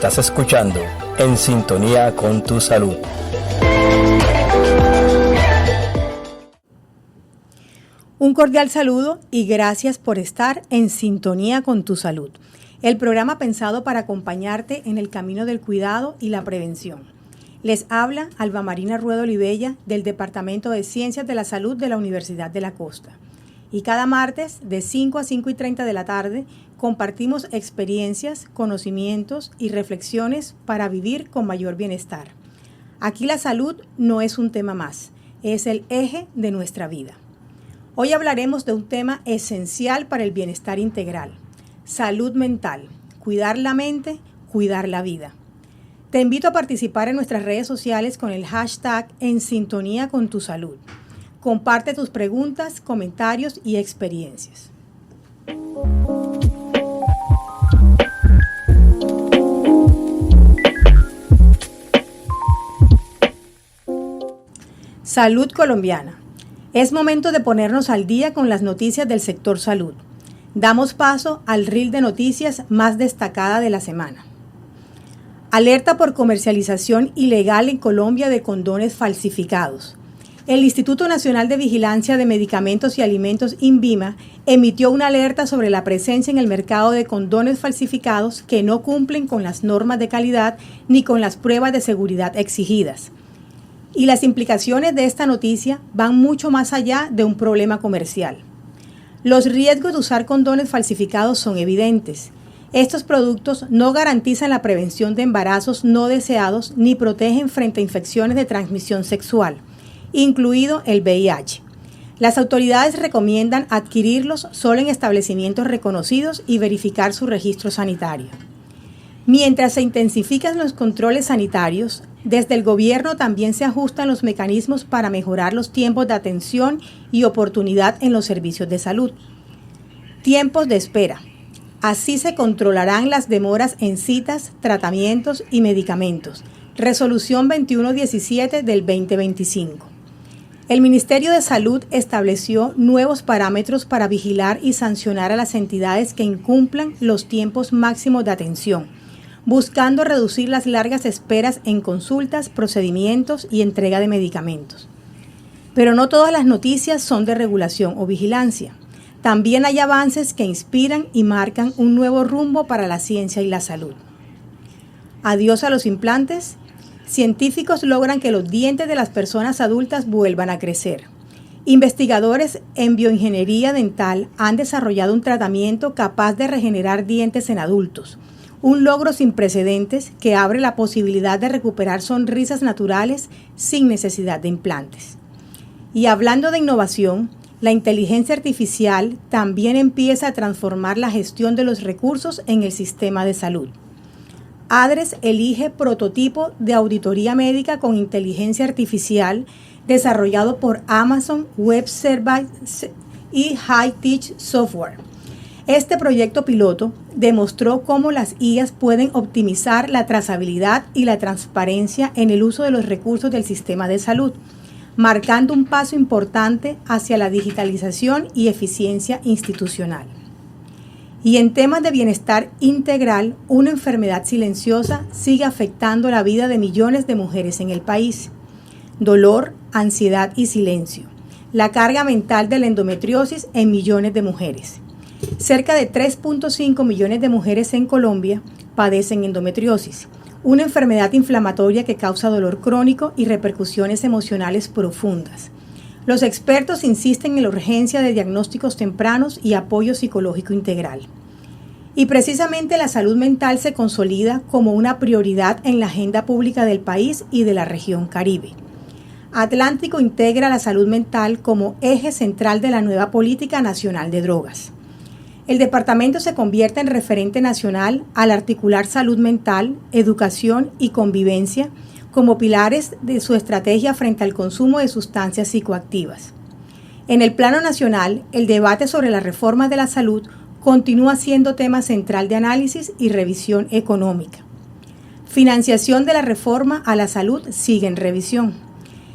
Estás escuchando En Sintonía con tu Salud. Un cordial saludo y gracias por estar en Sintonía con tu Salud, el programa pensado para acompañarte en el camino del cuidado y la prevención. Les habla Alba Marina Ruedo Olivella del Departamento de Ciencias de la Salud de la Universidad de la Costa. Y cada martes de 5 a 5:30 de la tarde compartimos experiencias, conocimientos y reflexiones para vivir con mayor bienestar. Aquí la salud no es un tema más, es el eje de nuestra vida. Hoy hablaremos de un tema esencial para el bienestar integral: salud mental, cuidar la mente, cuidar la vida. Te invito a participar en nuestras redes sociales con el hashtag En Sintonía con tu Salud. Comparte tus preguntas, comentarios y experiencias. Salud colombiana. Es momento de ponernos al día con las noticias del sector salud. Damos paso al reel de noticias más destacada de la semana. Alerta por comercialización ilegal en Colombia de condones falsificados. El Instituto Nacional de Vigilancia de Medicamentos y Alimentos, INVIMA, emitió una alerta sobre la presencia en el mercado de condones falsificados que no cumplen con las normas de calidad ni con las pruebas de seguridad exigidas. Y las implicaciones de esta noticia van mucho más allá de un problema comercial. Los riesgos de usar condones falsificados son evidentes. Estos productos no garantizan la prevención de embarazos no deseados ni protegen frente a infecciones de transmisión sexual, incluido el VIH. Las autoridades recomiendan adquirirlos solo en establecimientos reconocidos y verificar su registro sanitario. Mientras se intensifican los controles sanitarios, desde el gobierno también se ajustan los mecanismos para mejorar los tiempos de atención y oportunidad en los servicios de salud. Tiempos de espera. Así se controlarán las demoras en citas, tratamientos y medicamentos. Resolución 2117 del 2025. El Ministerio de Salud estableció nuevos parámetros para vigilar y sancionar a las entidades que incumplan los tiempos máximos de atención, buscando reducir las largas esperas en consultas, procedimientos y entrega de medicamentos. Pero no todas las noticias son de regulación o vigilancia. También hay avances que inspiran y marcan un nuevo rumbo para la ciencia y la salud. Adiós a los implantes. Científicos logran que los dientes de las personas adultas vuelvan a crecer. Investigadores en bioingeniería dental han desarrollado un tratamiento capaz de regenerar dientes en adultos, un logro sin precedentes que abre la posibilidad de recuperar sonrisas naturales sin necesidad de implantes. Y hablando de innovación, la inteligencia artificial también empieza a transformar la gestión de los recursos en el sistema de salud. ADRES elige prototipo de auditoría médica con inteligencia artificial desarrollado por Amazon Web Services y High Tech Software. Este proyecto piloto demostró cómo las IAs pueden optimizar la trazabilidad y la transparencia en el uso de los recursos del sistema de salud, marcando un paso importante hacia la digitalización y eficiencia institucional. Y en temas de bienestar integral, una enfermedad silenciosa sigue afectando la vida de millones de mujeres en el país. Dolor, ansiedad y silencio. La carga mental de la endometriosis en millones de mujeres. Cerca de 3.5 millones de mujeres en Colombia padecen endometriosis, una enfermedad inflamatoria que causa dolor crónico y repercusiones emocionales profundas. Los expertos insisten en la urgencia de diagnósticos tempranos y apoyo psicológico integral. Y precisamente la salud mental se consolida como una prioridad en la agenda pública del país y de la región Caribe. Atlántico integra la salud mental como eje central de la nueva política nacional de drogas. El departamento se convierte en referente nacional al articular salud mental, educación y convivencia como pilares de su estrategia frente al consumo de sustancias psicoactivas. En el plano nacional, el debate sobre la reforma de la salud continúa siendo tema central de análisis y revisión económica. Financiación de la reforma a la salud sigue en revisión.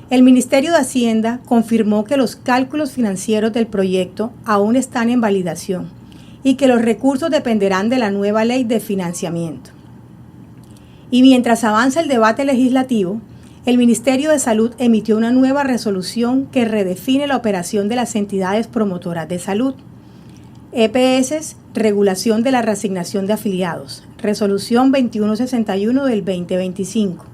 El Ministerio de Hacienda confirmó que los cálculos financieros del proyecto aún están en validación y que los recursos dependerán de la nueva ley de financiamiento. Y mientras avanza el debate legislativo, el Ministerio de Salud emitió una nueva resolución que redefine la operación de las entidades promotoras de salud. EPS, regulación de la reasignación de afiliados, resolución 2161 del 2025.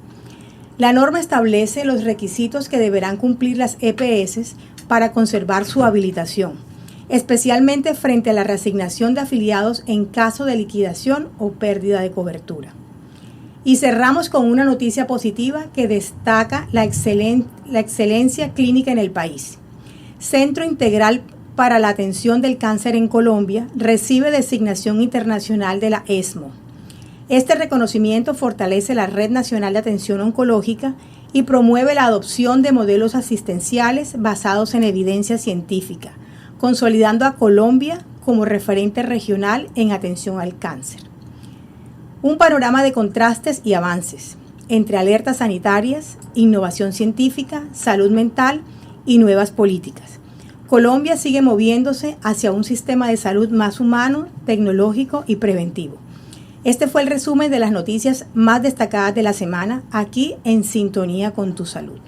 La norma establece los requisitos que deberán cumplir las EPS para conservar su habilitación, especialmente frente a la reasignación de afiliados en caso de liquidación o pérdida de cobertura. Y cerramos con una noticia positiva que destaca la excelencia clínica en el país. Centro Integral para la Atención del Cáncer en Colombia recibe designación internacional de la ESMO. Este reconocimiento fortalece la Red Nacional de Atención Oncológica y promueve la adopción de modelos asistenciales basados en evidencia científica, consolidando a Colombia como referente regional en atención al cáncer. Un panorama de contrastes y avances entre alertas sanitarias, innovación científica, salud mental y nuevas políticas. Colombia sigue moviéndose hacia un sistema de salud más humano, tecnológico y preventivo. Este fue el resumen de las noticias más destacadas de la semana, aquí en Sintonía con tu Salud.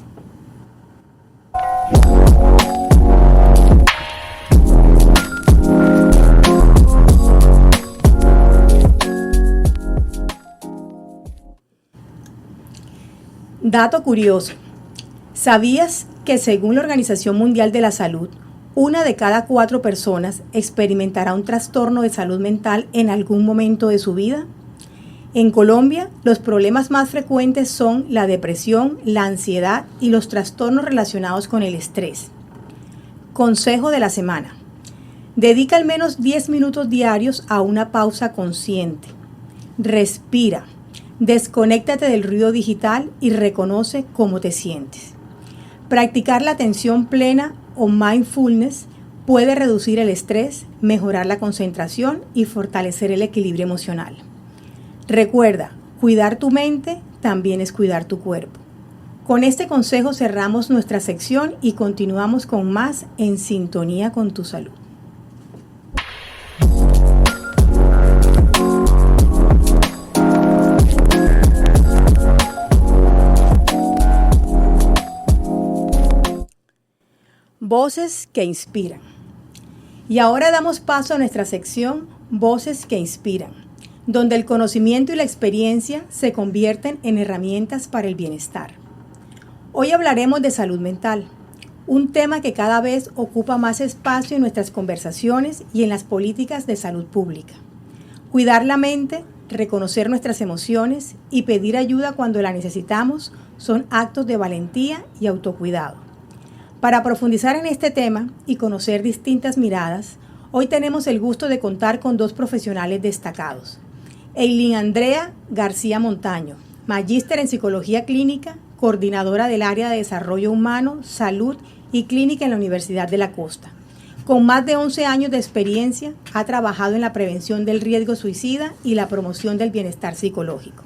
Dato curioso. ¿Sabías que según la Organización Mundial de la Salud, 1 de cada 4 personas experimentará un trastorno de salud mental en algún momento de su vida? En Colombia, los problemas más frecuentes son la depresión, la ansiedad y los trastornos relacionados con el estrés. Consejo de la semana. Dedica al menos 10 minutos diarios a una pausa consciente. Respira. Desconéctate del ruido digital y reconoce cómo te sientes. Practicar la atención plena o mindfulness puede reducir el estrés, mejorar la concentración y fortalecer el equilibrio emocional. Recuerda, cuidar tu mente también es cuidar tu cuerpo. Con este consejo cerramos nuestra sección y continuamos con más en Sintonía con tu Salud. Voces que inspiran. Y ahora damos paso a nuestra sección Voces que inspiran, donde el conocimiento y la experiencia se convierten en herramientas para el bienestar. Hoy hablaremos de salud mental, un tema que cada vez ocupa más espacio en nuestras conversaciones y en las políticas de salud pública. Cuidar la mente, reconocer nuestras emociones y pedir ayuda cuando la necesitamos son actos de valentía y autocuidado. Para profundizar en este tema y conocer distintas miradas, hoy tenemos el gusto de contar con 2 profesionales destacados. Eileen Andrea García Montaño, magíster en Psicología Clínica, coordinadora del área de Desarrollo Humano, Salud y Clínica en la Universidad de la Costa. Con más de 11 años de experiencia, ha trabajado en la prevención del riesgo suicida y la promoción del bienestar psicológico.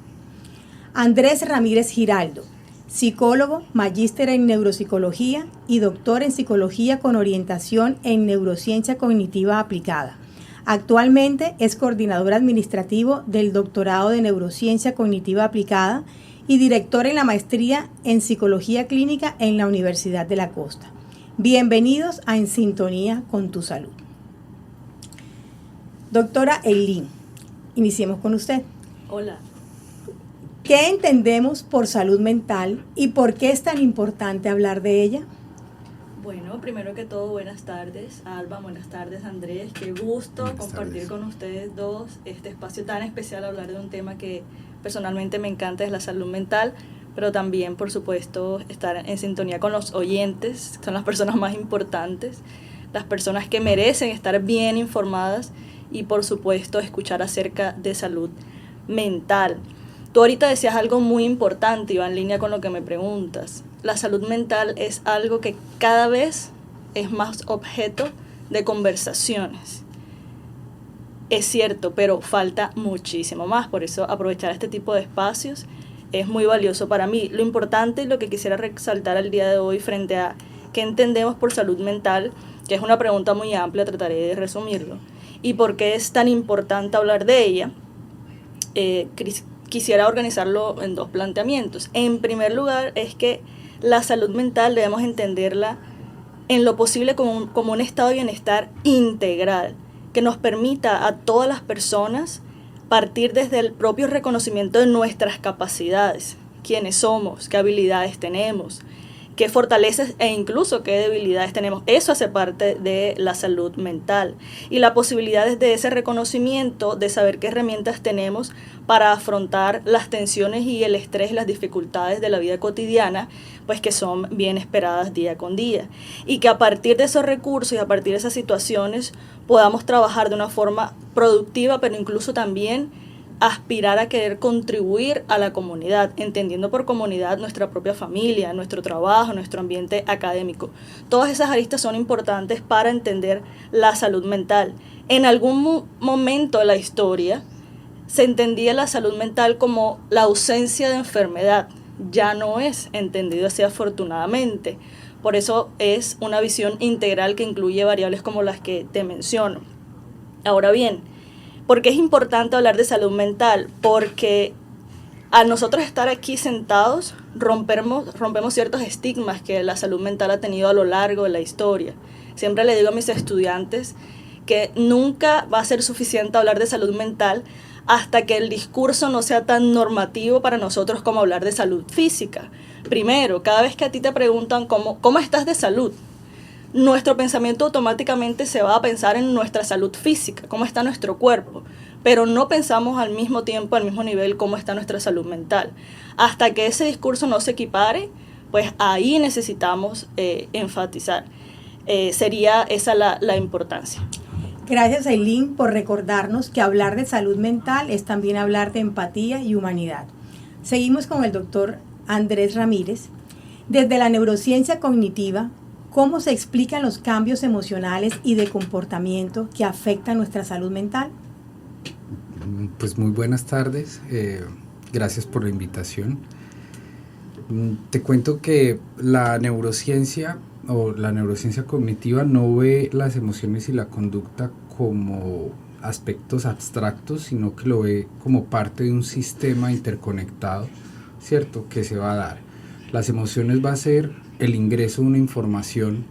Andrés Ramírez Giraldo, psicólogo, magíster en neuropsicología y doctor en psicología con orientación en neurociencia cognitiva aplicada. Actualmente es coordinador administrativo del doctorado de neurociencia cognitiva aplicada y director en la maestría en psicología clínica en la Universidad de la Costa. Bienvenidos a En Sintonía con tu Salud. Doctora Eileen, iniciemos con usted. Hola. ¿Qué entendemos por salud mental y por qué es tan importante hablar de ella? Bueno, primero que todo, buenas tardes, Alba, buenas tardes, Andrés. Qué gusto compartir con ustedes dos este espacio tan especial, hablar de un tema que personalmente me encanta, es la salud mental, pero también, por supuesto, estar en sintonía con los oyentes, son las personas más importantes, las personas que merecen estar bien informadas y, por supuesto, escuchar acerca de salud mental. Tú ahorita decías algo muy importante y va en línea con lo que me preguntas. La salud mental es algo que cada vez es más objeto de conversaciones. Es cierto, pero falta muchísimo más. Por eso aprovechar este tipo de espacios es muy valioso para mí. Lo importante y lo que quisiera resaltar el día de hoy frente a qué entendemos por salud mental, que es una pregunta muy amplia, trataré de resumirlo, y por qué es tan importante hablar de ella. quisiera organizarlo en dos planteamientos. En primer lugar, es que la salud mental debemos entenderla en lo posible como un estado de bienestar integral, que nos permita a todas las personas partir desde el propio reconocimiento de nuestras capacidades, quiénes somos, qué habilidades tenemos, qué fortalezas e incluso qué debilidades tenemos. Eso hace parte de la salud mental. Y la posibilidad desde ese reconocimiento de saber qué herramientas tenemos para afrontar las tensiones y el estrés y las dificultades de la vida cotidiana, pues que son bien esperadas día con día. Y que a partir de esos recursos y a partir de esas situaciones podamos trabajar de una forma productiva, pero incluso también aspirar a querer contribuir a la comunidad, entendiendo por comunidad nuestra propia familia, nuestro trabajo, nuestro ambiente académico. Todas esas aristas son importantes para entender la salud mental. En algún momento de la historia se entendía la salud mental como la ausencia de enfermedad. Ya no es entendido así, afortunadamente. Por eso es una visión integral que incluye variables como las que te menciono. Ahora bien, ¿por qué es importante hablar de salud mental? Porque al nosotros estar aquí sentados, rompemos ciertos estigmas que la salud mental ha tenido a lo largo de la historia. Siempre le digo a mis estudiantes que nunca va a ser suficiente hablar de salud mental hasta que el discurso no sea tan normativo para nosotros como hablar de salud física. Primero, cada vez que a ti te preguntan ¿cómo estás de salud?, nuestro pensamiento automáticamente se va a pensar en nuestra salud física, cómo está nuestro cuerpo, pero no pensamos al mismo tiempo, al mismo nivel, cómo está nuestra salud mental. Hasta que ese discurso no se equipare, pues ahí necesitamos enfatizar. Sería esa la importancia. Gracias, Ailín, por recordarnos que hablar de salud mental es también hablar de empatía y humanidad. Seguimos con el doctor Andrés Ramírez. Desde la neurociencia cognitiva, ¿cómo se explican los cambios emocionales y de comportamiento que afectan nuestra salud mental? Pues muy buenas tardes, gracias por la invitación. Te cuento que la neurociencia o la neurociencia cognitiva no ve las emociones y la conducta como aspectos abstractos, sino que lo ve como parte de un sistema interconectado, ¿cierto?, que se va a dar. Las emociones va a ser el ingreso de una información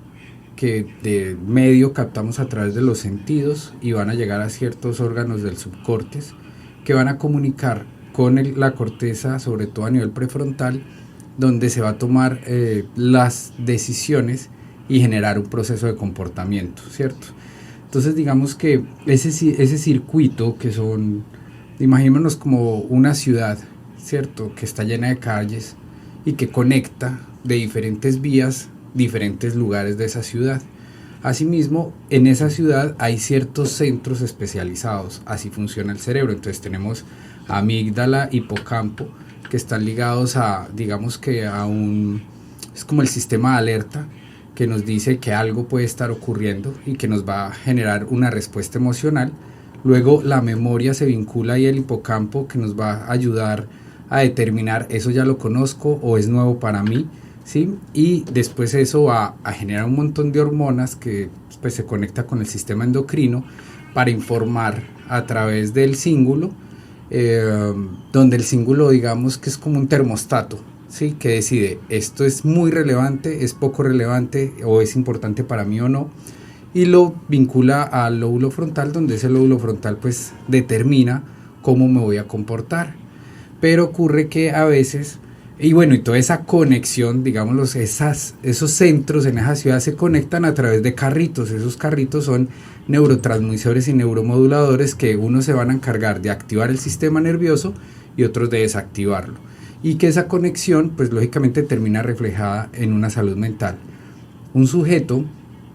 que de medio captamos a través de los sentidos y van a llegar a ciertos órganos del subcórtex que van a comunicar con la corteza, sobre todo a nivel prefrontal, donde se va a tomar las decisiones y generar un proceso de comportamiento, ¿cierto? Entonces digamos que ese circuito que son, imaginémonos como una ciudad, ¿cierto?, que está llena de calles y que conecta de diferentes vías, diferentes lugares de esa ciudad. Asimismo, en esa ciudad hay ciertos centros especializados, así funciona el cerebro. Entonces tenemos amígdala, hipocampo, que están ligados a, digamos que es como el sistema de alerta que nos dice que algo puede estar ocurriendo y que nos va a generar una respuesta emocional. Luego la memoria se vincula ahí al hipocampo, que nos va a ayudar a determinar eso ya lo conozco o es nuevo para mí, ¿sí? Y después eso va a generar un montón de hormonas que pues, se conecta con el sistema endocrino para informar a través del cíngulo, donde el cíngulo digamos que es como un termostato, ¿sí?, que decide esto es muy relevante, es poco relevante o es importante para mí o no, y lo vincula al lóbulo frontal, donde ese lóbulo frontal pues determina cómo me voy a comportar. Pero ocurre que a veces, y toda esa conexión, digámoslo, esos centros en esa ciudad se conectan a través de carritos. Esos carritos son neurotransmisores y neuromoduladores que unos se van a encargar de activar el sistema nervioso y otros de desactivarlo. Y que esa conexión, pues lógicamente termina reflejada en una salud mental. Un sujeto,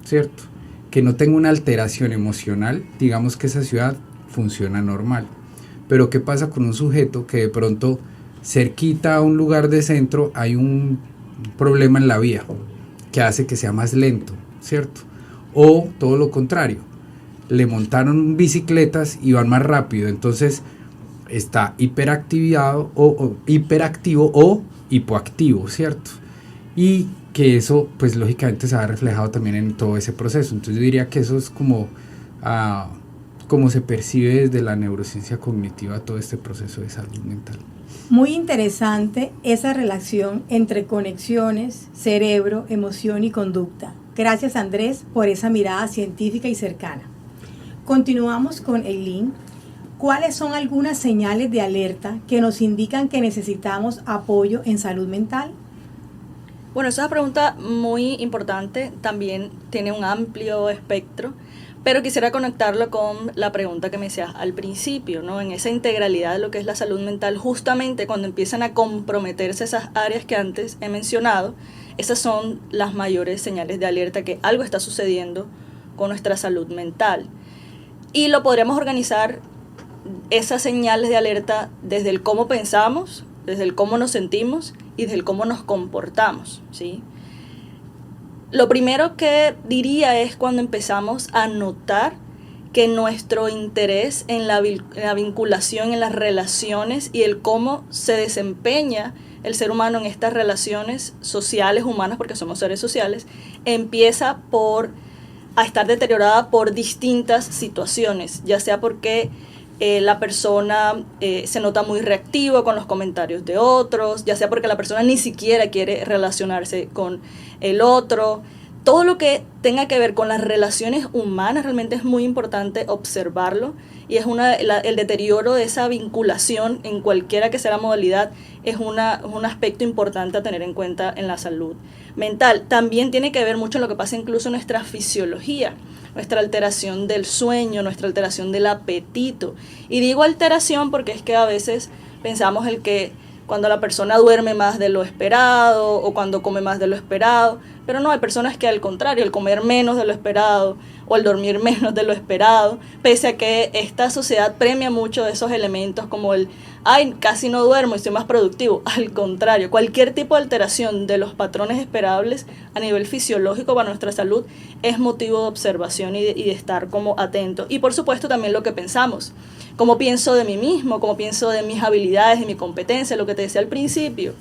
¿cierto?, que no tenga una alteración emocional, digamos que esa ciudad funciona normal. Pero ¿qué pasa con un sujeto que de pronto cerquita a un lugar de centro hay un problema en la vía que hace que sea más lento, ¿cierto? O todo lo contrario, le montaron bicicletas y van más rápido, entonces está hiperactivo o hipoactivo, ¿cierto? Y que eso pues lógicamente se ha reflejado también en todo ese proceso. Entonces yo diría que eso es como cómo se percibe desde la neurociencia cognitiva todo este proceso de salud mental. Muy interesante esa relación entre conexiones, cerebro, emoción y conducta. Gracias, Andrés, por esa mirada científica y cercana. Continuamos con Eileen. ¿Cuáles son algunas señales de alerta que nos indican que necesitamos apoyo en salud mental? Bueno, esa es una pregunta muy importante, también tiene un amplio espectro, pero quisiera conectarlo con la pregunta que me hacías al principio, ¿no? En esa integralidad de lo que es la salud mental, justamente cuando empiezan a comprometerse esas áreas que antes he mencionado, esas son las mayores señales de alerta que algo está sucediendo con nuestra salud mental. Y lo podríamos organizar, esas señales de alerta, desde el cómo pensamos, desde el cómo nos sentimos y desde el cómo nos comportamos, ¿sí? Lo primero que diría es cuando empezamos a notar que nuestro interés en la vinculación, en las relaciones y el cómo se desempeña el ser humano en estas relaciones sociales, humanas, porque somos seres sociales, empieza a estar deteriorada por distintas situaciones, ya sea porque la persona se nota muy reactivo con los comentarios de otros, ya sea porque la persona ni siquiera quiere relacionarse con el otro. Todo lo que tenga que ver con las relaciones humanas realmente es muy importante observarlo, y es el deterioro de esa vinculación en cualquiera que sea la modalidad es un aspecto importante a tener en cuenta en la salud mental. También tiene que ver mucho en lo que pasa incluso en nuestra fisiología, nuestra alteración del sueño, nuestra alteración del apetito. Y digo alteración porque es que a veces pensamos que cuando la persona duerme más de lo esperado o cuando come más de lo esperado, pero no, hay personas que al contrario, el comer menos de lo esperado o el dormir menos de lo esperado, pese a que esta sociedad premia mucho de esos elementos como casi no duermo y estoy más productivo. Al contrario, cualquier tipo de alteración de los patrones esperables a nivel fisiológico para nuestra salud es motivo de observación y de estar como atento. Y por supuesto también lo que pensamos, cómo pienso de mí mismo, cómo pienso de mis habilidades, de mi competencia, lo que te decía al principio.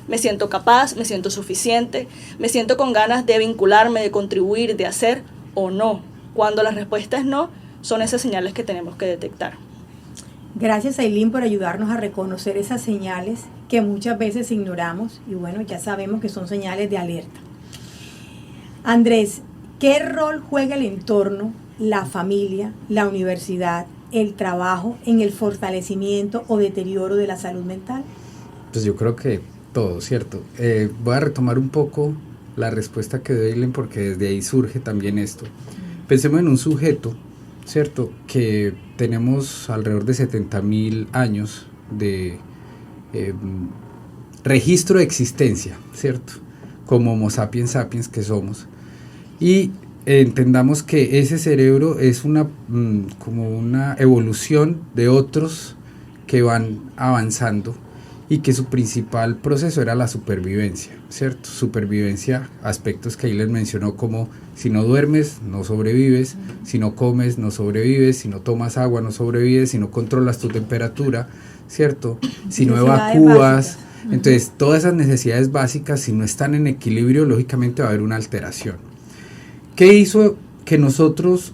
Me siento capaz, me siento suficiente, me siento con ganas de vincularme, de contribuir, de hacer o no. Cuando la respuesta es no, son esas señales que tenemos que detectar. Gracias, Eileen, por ayudarnos a reconocer esas señales que muchas veces ignoramos y bueno, ya sabemos que son señales de alerta. Andrés, ¿qué rol juega el entorno, la familia, la universidad, el trabajo en el fortalecimiento o deterioro de la salud mental? Pues yo creo que todo, ¿cierto? Voy a retomar un poco la respuesta que dio Eileen porque desde ahí surge también esto. Pensemos en un sujeto, ¿cierto? Que tenemos alrededor de 70.000 años de registro de existencia, ¿cierto? Como Homo sapiens sapiens que somos. Y entendamos que ese cerebro es como una evolución de otros que van avanzando y que su principal proceso era la supervivencia, ¿cierto? Supervivencia, aspectos que ahí les mencionó como si no duermes, no sobrevives, si no comes, no sobrevives, si no tomas agua, no sobrevives, si no controlas tu temperatura, ¿cierto? Si no evacúas. Entonces, todas esas necesidades básicas, si no están en equilibrio, lógicamente va a haber una alteración. ¿Qué hizo que nosotros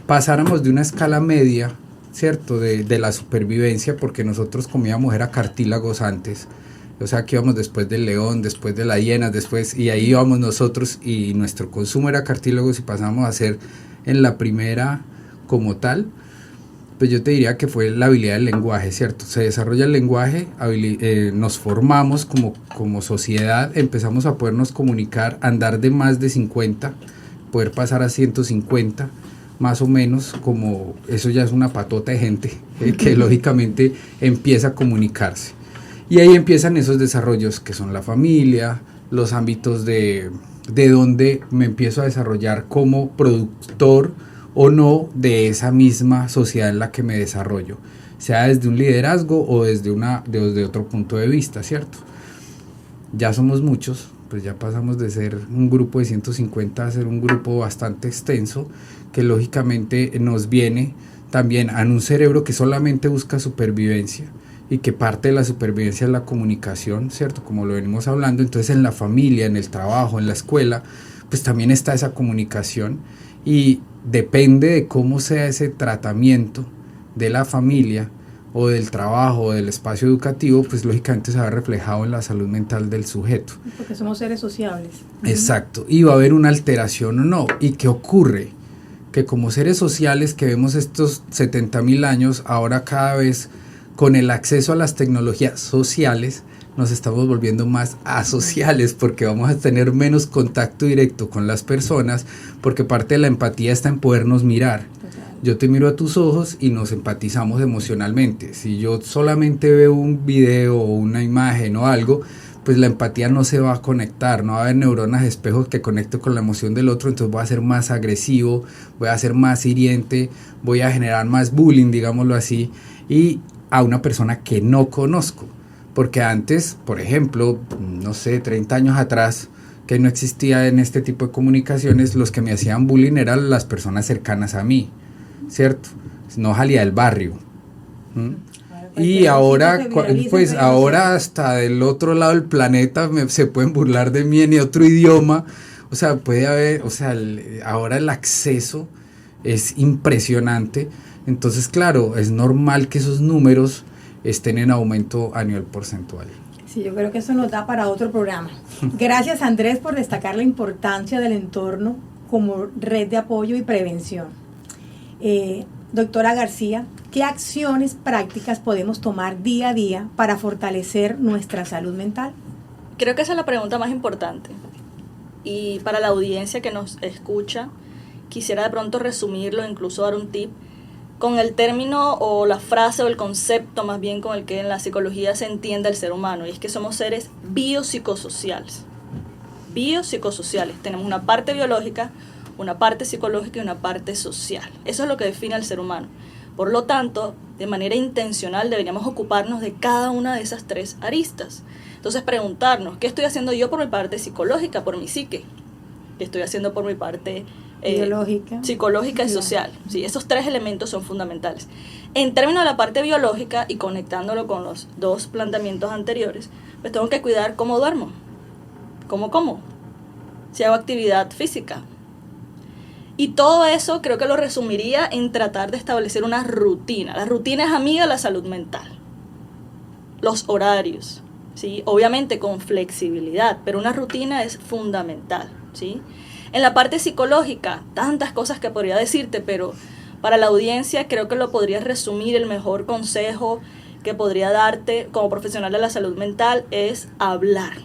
pasáramos de una escala media, ¿cierto? De la supervivencia, porque nosotros comíamos era cartílagos antes, o sea que íbamos después del león, después de la hiena, y ahí íbamos nosotros y nuestro consumo era cartílagos y pasamos a ser en la primera como tal, pues yo te diría que fue la habilidad del lenguaje, ¿cierto? Se desarrolla el lenguaje, nos formamos como sociedad, empezamos a podernos comunicar, andar de más de 50, poder pasar a 150, más o menos, como eso ya es una patota de gente que lógicamente empieza a comunicarse. Y ahí empiezan esos desarrollos que son la familia, los ámbitos de donde me empiezo a desarrollar como productor o no de esa misma sociedad en la que me desarrollo, sea desde un liderazgo o desde otro punto de vista, ¿cierto? Ya somos muchos, pues ya pasamos de ser un grupo de 150 a ser un grupo bastante extenso, que lógicamente nos viene también a un cerebro que solamente busca supervivencia y que parte de la supervivencia es la comunicación, ¿cierto? Como lo venimos hablando, entonces en la familia, en el trabajo, en la escuela, pues también está esa comunicación y depende de cómo sea ese tratamiento de la familia o del trabajo o del espacio educativo, pues lógicamente se va reflejado en la salud mental del sujeto. Porque somos seres sociables. Exacto, y va a haber una alteración o no. ¿Y qué ocurre? Que como seres sociales que vemos estos 70.000 años, ahora cada vez con el acceso a las tecnologías sociales, nos estamos volviendo más asociales porque vamos a tener menos contacto directo con las personas, porque parte de la empatía está en podernos mirar. Yo te miro a tus ojos y nos empatizamos emocionalmente. Si yo solamente veo un video o una imagen o algo, pues la empatía no se va a conectar, no va a haber neuronas espejos que conecten con la emoción del otro, entonces voy a ser más agresivo, voy a ser más hiriente, voy a generar más bullying, digámoslo así, y a una persona que no conozco. Porque antes, por ejemplo, no sé, 30 años atrás, que no existía en este tipo de comunicaciones, los que me hacían bullying eran las personas cercanas a mí, ¿cierto? No salía del barrio. Y ahora, pues ahora hasta del otro lado del planeta se pueden burlar de mí en otro idioma. O sea, puede haber, o sea, ahora el acceso es impresionante. Entonces, claro, es normal que esos números estén en aumento a nivel porcentual. Sí, yo creo que eso nos da para otro programa. Gracias, Andrés, por destacar la importancia del entorno como red de apoyo y prevención. Doctora García, ¿qué acciones prácticas podemos tomar día a día para fortalecer nuestra salud mental? Creo que esa es la pregunta más importante. Y para la audiencia que nos escucha, quisiera de pronto resumirlo, incluso dar un tip con el término o la frase o el concepto más bien con el que en la psicología se entiende el ser humano, y es que somos seres biopsicosociales. Biopsicosociales. Tenemos una parte biológica, una parte psicológica y una parte social. Eso es lo que define al ser humano. Por lo tanto, de manera intencional deberíamos ocuparnos de cada una de esas tres aristas. Entonces preguntarnos, ¿qué estoy haciendo yo por mi parte psicológica, por mi psique? ¿Qué estoy haciendo por mi parte biológica, psicológica y social? Sí, esos tres elementos son fundamentales. En términos de la parte biológica y conectándolo con los dos planteamientos anteriores, pues tengo que cuidar cómo duermo, cómo como, si hago actividad física. Y todo eso creo que lo resumiría en tratar de establecer una rutina. La rutina es amiga de la salud mental. Los horarios, ¿sí? Obviamente con flexibilidad, pero una rutina es fundamental, ¿sí? En la parte psicológica, tantas cosas que podría decirte, pero para la audiencia creo que lo podría resumir. El mejor consejo que podría darte como profesional de la salud mental es hablar.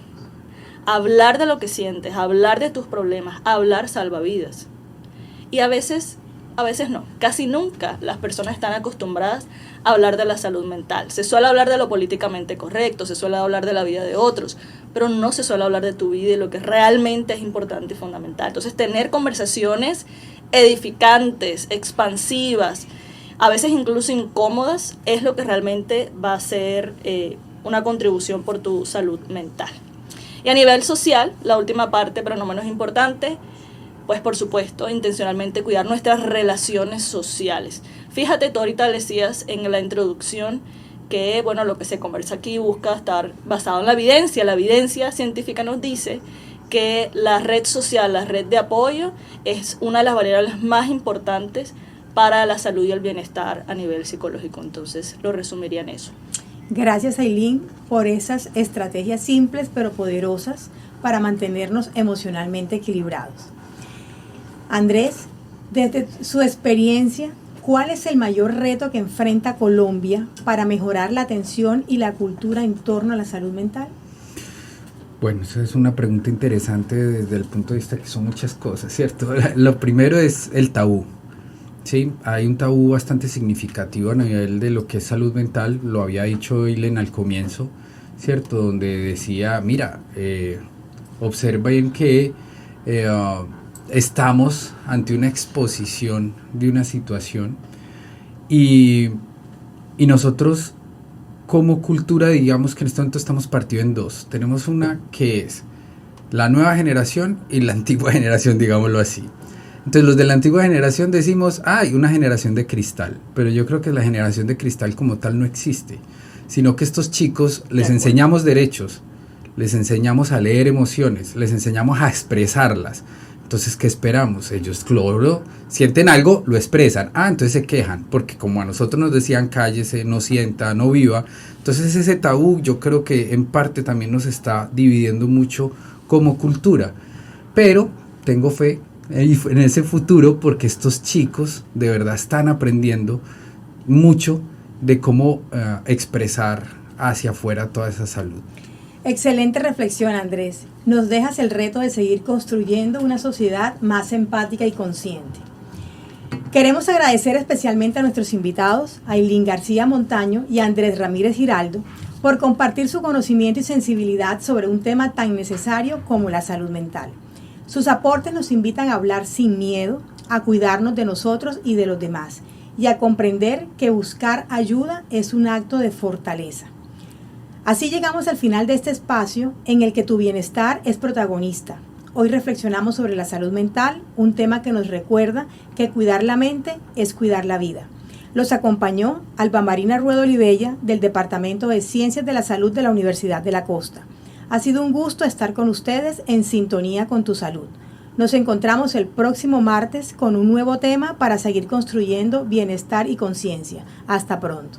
Hablar de lo que sientes, hablar de tus problemas, hablar salva vidas. Y a veces no, casi nunca las personas están acostumbradas a hablar de la salud mental. Se suele hablar de lo políticamente correcto, se suele hablar de la vida de otros, pero no se suele hablar de tu vida y lo que realmente es importante y fundamental. Entonces, tener conversaciones edificantes, expansivas, a veces incluso incómodas, es lo que realmente va a ser una contribución por tu salud mental. Y a nivel social, la última parte, pero no menos importante, pues por supuesto, intencionalmente cuidar nuestras relaciones sociales. Fíjate, tú ahorita decías en la introducción que, bueno, lo que se conversa aquí busca estar basado en la evidencia. La evidencia científica nos dice que la red social, la red de apoyo, es una de las variables más importantes para la salud y el bienestar a nivel psicológico. Entonces, lo resumiría en eso. Gracias, Ailín, por esas estrategias simples pero poderosas para mantenernos emocionalmente equilibrados. Andrés, desde su experiencia, ¿cuál es el mayor reto que enfrenta Colombia para mejorar la atención y la cultura en torno a la salud mental? Bueno, esa es una pregunta interesante desde el punto de vista que son muchas cosas, ¿cierto? Lo primero es el tabú, ¿sí? Hay un tabú bastante significativo a nivel de lo que es salud mental, lo había dicho Eileen al comienzo, ¿cierto? Donde decía, mira, observen que estamos ante una exposición de una situación y nosotros como cultura, digamos que en este momento estamos partidos en dos. Tenemos una que es la nueva generación y la antigua generación, digámoslo así. Entonces los de la antigua generación decimos, hay una generación de cristal, pero yo creo que la generación de cristal como tal no existe, sino que estos chicos les enseñamos derechos, les enseñamos a leer emociones, les enseñamos a expresarlas. Entonces, ¿qué esperamos? Ellos, claro, sienten algo, lo expresan. Entonces se quejan, porque como a nosotros nos decían cállese, no sienta, no viva. Entonces ese tabú yo creo que en parte también nos está dividiendo mucho como cultura. Pero tengo fe en ese futuro porque estos chicos de verdad están aprendiendo mucho de cómo expresar hacia afuera toda esa salud. Excelente reflexión, Andrés. Nos dejas el reto de seguir construyendo una sociedad más empática y consciente. Queremos agradecer especialmente a nuestros invitados, a Ailín García Montaño y a Andrés Ramírez Giraldo, por compartir su conocimiento y sensibilidad sobre un tema tan necesario como la salud mental. Sus aportes nos invitan a hablar sin miedo, a cuidarnos de nosotros y de los demás, y a comprender que buscar ayuda es un acto de fortaleza. Así llegamos al final de este espacio en el que tu bienestar es protagonista. Hoy reflexionamos sobre la salud mental, un tema que nos recuerda que cuidar la mente es cuidar la vida. Los acompañó Alba Marina Ruedo Olivella del Departamento de Ciencias de la Salud de la Universidad de la Costa. Ha sido un gusto estar con ustedes en sintonía con tu salud. Nos encontramos el próximo martes con un nuevo tema para seguir construyendo bienestar y conciencia. Hasta pronto.